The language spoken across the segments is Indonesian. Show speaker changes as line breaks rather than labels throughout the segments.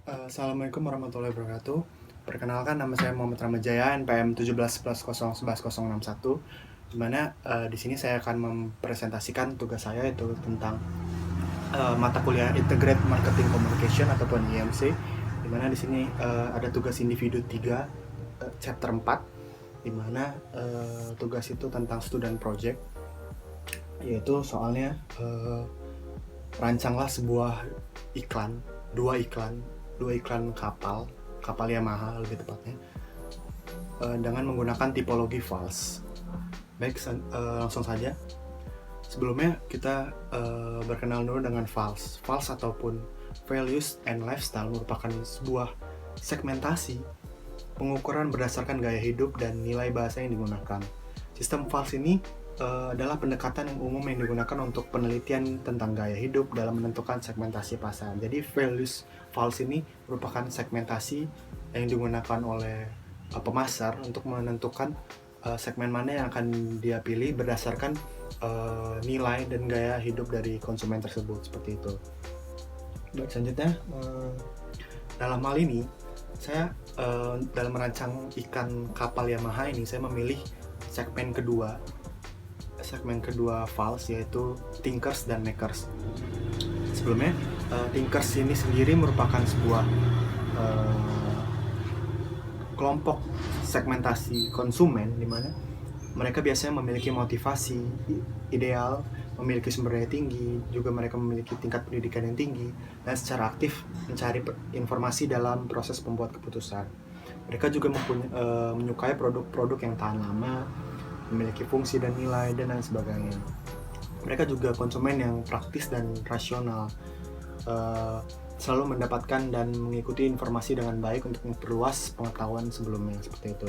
Assalamualaikum warahmatullahi wabarakatuh. Perkenalkan, nama saya Muhammad Ramajaya, NPM 1711011161. Di mana di sini saya akan mempresentasikan tugas saya, yaitu tentang mata kuliah Integrated Marketing Communication ataupun IMC. Di mana di sini ada tugas individu 3, chapter 4, di mana tugas itu tentang student project, yaitu soalnya rancanglah sebuah dua iklan kapal Yamaha lebih tepatnya, dengan menggunakan tipologi false. Baik, langsung saja. Sebelumnya kita berkenal dulu dengan false ataupun values and lifestyle merupakan sebuah segmentasi pengukuran berdasarkan gaya hidup dan nilai bahasa yang digunakan. Sistem false ini adalah pendekatan yang umum yang digunakan untuk penelitian tentang gaya hidup dalam menentukan segmentasi pasar. Jadi values false ini merupakan segmentasi yang digunakan oleh pemasar untuk menentukan segmen mana yang akan dia pilih berdasarkan nilai dan gaya hidup dari konsumen tersebut, seperti itu. Baik, selanjutnya dalam hal ini saya dalam merancang iklan kapal Yamaha ini, saya memilih segmen kedua false, yaitu thinkers dan makers. Sebelumnya thinkers ini sendiri merupakan sebuah kelompok segmentasi konsumen, di mana mereka biasanya memiliki motivasi ideal, memiliki sumber daya tinggi, juga mereka memiliki tingkat pendidikan yang tinggi, dan secara aktif mencari informasi dalam proses pembuat keputusan. Mereka juga menyukai produk-produk yang tahan lama, memiliki fungsi dan nilai, dan lain sebagainya. Mereka juga konsumen yang praktis dan rasional, selalu mendapatkan dan mengikuti informasi dengan baik untuk memperluas pengetahuan sebelumnya, seperti itu.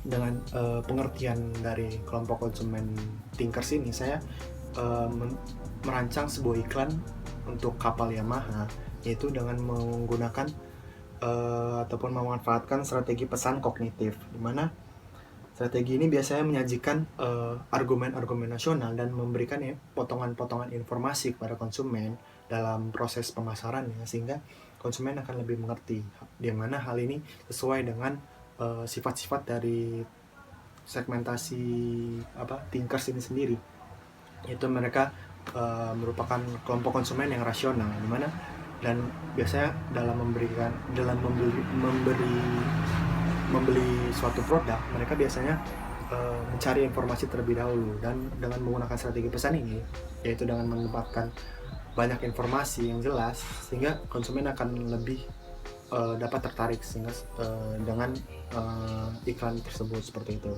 Dengan pengertian dari kelompok konsumen thinkers ini, saya merancang sebuah iklan untuk kapal Yamaha, yaitu dengan menggunakan ataupun memanfaatkan strategi pesan kognitif, di mana strategi ini biasanya menyajikan argumen-argumen nasional dan memberikan potongan-potongan informasi kepada konsumen dalam proses pemasarannya, sehingga konsumen akan lebih mengerti, di mana hal ini sesuai dengan sifat-sifat dari segmentasi thinkers ini sendiri, yaitu mereka merupakan kelompok konsumen yang rasional, di mana dan biasanya dalam membeli suatu produk, mereka biasanya mencari informasi terlebih dahulu, dan dengan menggunakan strategi pesan ini, yaitu dengan menempatkan banyak informasi yang jelas, sehingga konsumen akan lebih dapat tertarik dengan iklan tersebut, seperti itu.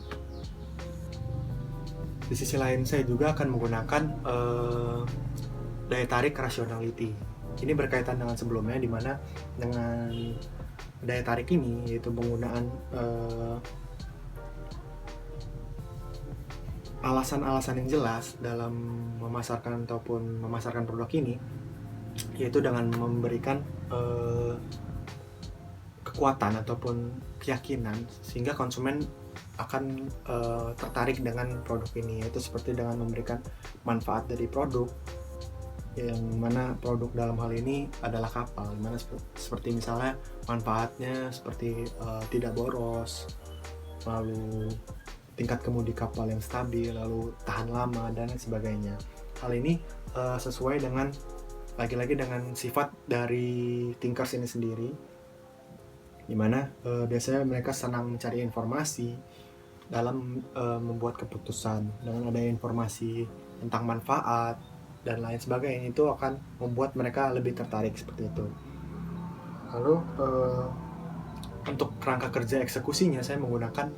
Di sisi lain, saya juga akan menggunakan daya tarik rationality. Ini berkaitan dengan sebelumnya, di mana dengan daya tarik ini, yaitu penggunaan alasan-alasan yang jelas dalam memasarkan produk ini, yaitu dengan memberikan kekuatan ataupun keyakinan, sehingga konsumen akan tertarik dengan produk ini, yaitu seperti dengan memberikan manfaat dari produk, yang mana produk dalam hal ini adalah kapal, dimana seperti misalnya manfaatnya seperti tidak boros, lalu tingkat kemudi kapal yang stabil, lalu tahan lama, dan sebagainya. Hal ini sesuai dengan lagi-lagi dengan sifat dari thinkers ini sendiri, dimana biasanya mereka senang mencari informasi dalam membuat keputusan. Dengan adanya informasi tentang manfaat dan lain sebagainya, itu akan membuat mereka lebih tertarik, seperti itu. Lalu untuk kerangka kerja eksekusinya, saya menggunakan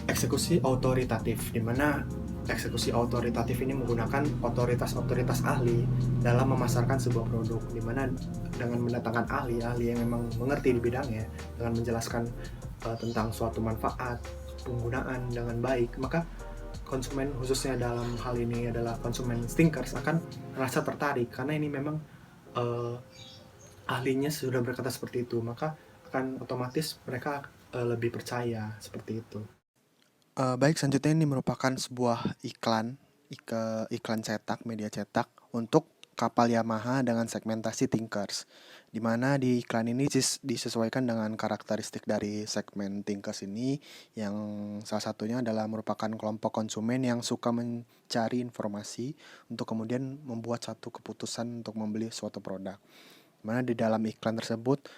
eksekusi autoritatif, di mana eksekusi autoritatif ini menggunakan otoritas ahli dalam memasarkan sebuah produk, di mana dengan mendatangkan ahli yang memang mengerti di bidangnya, dengan menjelaskan tentang suatu manfaat penggunaan dengan baik, maka konsumen, khususnya dalam hal ini adalah konsumen thinkers, akan merasa tertarik karena ini memang ahlinya sudah berkata seperti itu, maka akan otomatis mereka lebih percaya, seperti itu. Baik, selanjutnya ini merupakan sebuah iklan cetak, media cetak untuk
kapal Yamaha dengan segmentasi Tinkers, di mana di iklan ini disesuaikan dengan karakteristik dari segmen Tinkers ini, yang salah satunya adalah merupakan kelompok konsumen yang suka mencari informasi untuk kemudian membuat satu keputusan untuk membeli suatu produk. Mana di dalam iklan tersebut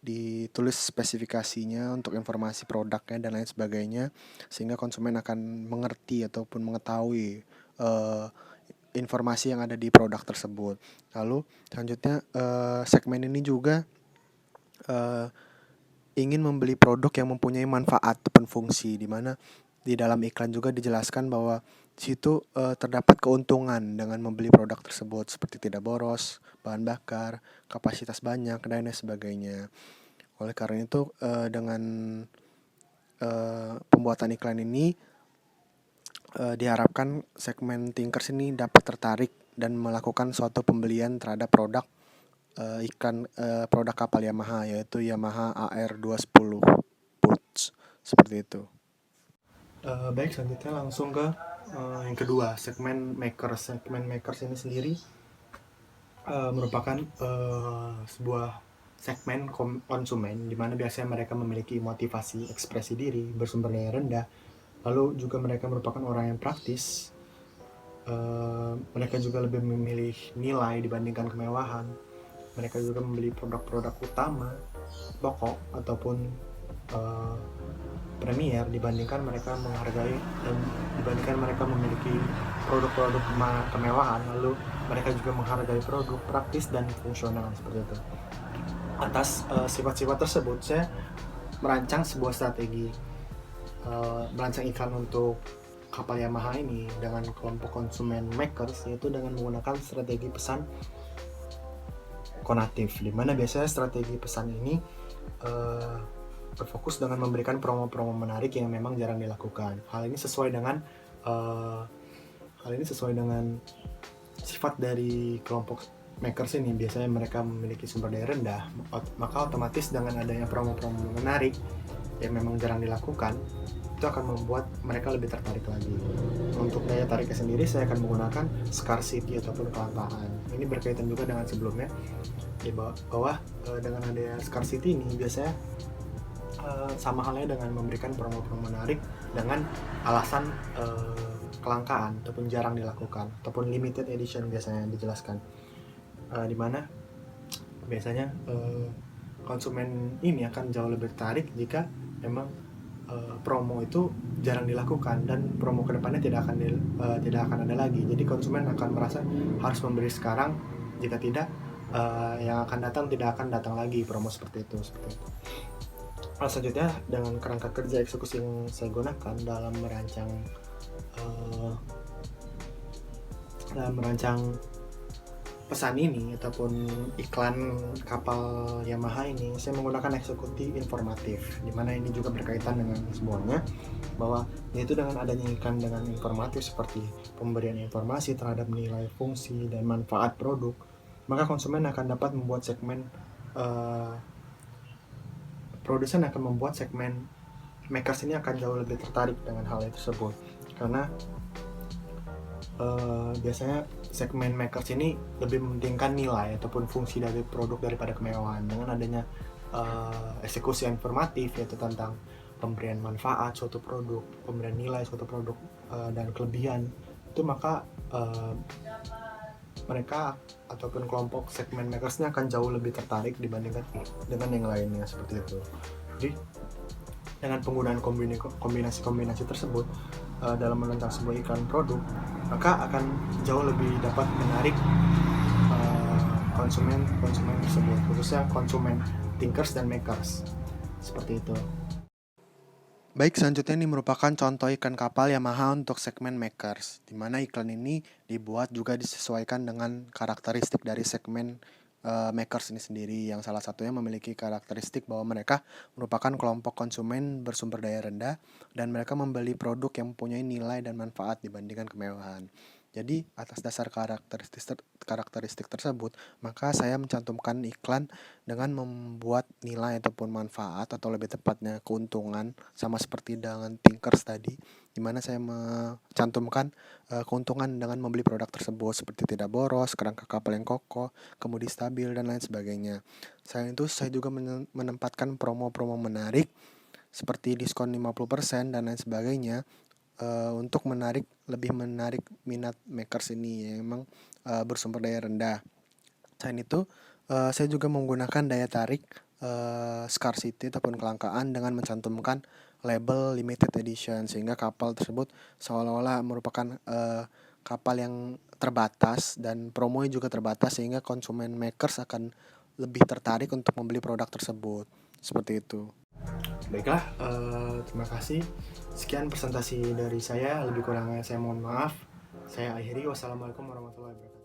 ditulis spesifikasinya untuk informasi produknya dan lain sebagainya, sehingga konsumen akan mengerti ataupun mengetahui informasi yang ada di produk tersebut. Lalu selanjutnya segmen ini juga ingin membeli produk yang mempunyai manfaat ataupun fungsi, di mana di dalam iklan juga dijelaskan bahwa di situ terdapat keuntungan dengan membeli produk tersebut, seperti tidak boros bahan bakar, kapasitas banyak, dan lain sebagainya. Oleh karena itu dengan pembuatan iklan ini diharapkan segmen Tinkers ini dapat tertarik dan melakukan suatu pembelian terhadap produk produk kapal Yamaha, yaitu Yamaha AR210 Boots, seperti itu.
Baik, selanjutnya langsung ke yang kedua, segmen makers. Segmen makers ini sendiri merupakan sebuah segmen konsumen di mana biasanya mereka memiliki motivasi ekspresi diri, bersumber daya rendah, lalu juga mereka merupakan orang yang praktis. Mereka juga lebih memilih nilai dibandingkan kemewahan. Mereka juga membeli produk-produk utama, pokok ataupun premier dibandingkan mereka menghargai dan dibandingkan mereka memiliki produk-produk kemewahan, lalu mereka juga menghargai produk praktis dan fungsional seperti itu. Atas sifat-sifat tersebut, saya merancang sebuah strategi merancang iklan untuk kapal Yamaha ini dengan kelompok konsumen makers, yaitu dengan menggunakan strategi pesan konatif, dimana biasanya strategi pesan ini berfokus dengan memberikan promo-promo menarik yang memang jarang dilakukan. Hal ini sesuai dengan sifat dari kelompok makers ini. Biasanya mereka memiliki sumber daya rendah, maka otomatis dengan adanya promo-promo menarik yang memang jarang dilakukan, itu akan membuat mereka lebih tertarik lagi. Untuk daya tariknya sendiri, saya akan menggunakan scarcity ataupun kelangkaan. Ini berkaitan juga dengan sebelumnya, di bawah dengan adanya scarcity ini biasanya sama halnya dengan memberikan promo-promo menarik dengan alasan kelangkaan ataupun jarang dilakukan ataupun limited edition biasanya dijelaskan, dimana biasanya konsumen ini akan jauh lebih tertarik jika memang promo itu jarang dilakukan dan promo kedepannya tidak akan ada lagi. Jadi konsumen akan merasa harus membeli sekarang, jika tidak yang akan datang tidak akan datang lagi promo seperti itu. Selanjutnya, dengan kerangka kerja eksekusi yang saya gunakan dalam merancang pesan ini ataupun iklan kapal Yamaha ini, saya menggunakan eksekusi informatif, dimana ini juga berkaitan dengan semuanya, bahwa yaitu dengan adanya iklan dengan informatif seperti pemberian informasi terhadap nilai, fungsi, dan manfaat produk, maka konsumen akan dapat membuat produsen akan membuat segmen makers ini akan jauh lebih tertarik dengan hal tersebut, karena biasanya segmen makers ini lebih mementingkan nilai ataupun fungsi dari produk daripada kemewahan. Dengan adanya eksekusi informatif, yaitu tentang pemberian manfaat suatu produk, pemberian nilai suatu produk, dan kelebihan itu, maka mereka ataupun kelompok segmen makersnya akan jauh lebih tertarik dibandingkan dengan yang lainnya seperti itu. Jadi dengan penggunaan kombinasi-kombinasi tersebut dalam merancang sebuah iklan produk, maka akan jauh lebih dapat menarik konsumen tersebut, khususnya konsumen thinkers dan makers seperti itu.
Baik, selanjutnya ini merupakan contoh iklan kapal Yamaha untuk segmen makers, di mana iklan ini dibuat juga disesuaikan dengan karakteristik dari segmen makers ini sendiri, yang salah satunya memiliki karakteristik bahwa mereka merupakan kelompok konsumen bersumber daya rendah dan mereka membeli produk yang mempunyai nilai dan manfaat dibandingkan kemewahan. Jadi atas dasar karakteristik tersebut, maka saya mencantumkan iklan dengan membuat nilai ataupun manfaat atau lebih tepatnya keuntungan sama seperti dengan Tinkers tadi, di mana saya mencantumkan keuntungan dengan membeli produk tersebut seperti tidak boros, kerangka kapal yang kokoh, kemudi stabil dan lain sebagainya. Selain itu, saya juga menempatkan promo-promo menarik seperti diskon 50% dan lain sebagainya untuk lebih menarik minat makers ini yang memang bersumber daya rendah. Selain itu, saya juga menggunakan daya tarik scarcity ataupun kelangkaan dengan mencantumkan label limited edition sehingga kapal tersebut seolah-olah merupakan kapal yang terbatas dan promonya juga terbatas sehingga konsumen makers akan lebih tertarik untuk membeli produk tersebut. Seperti itu.
Baiklah, terima kasih. Sekian presentasi dari saya. Lebih kurangnya saya mohon maaf. Saya akhiri. Wassalamualaikum warahmatullahi wabarakatuh.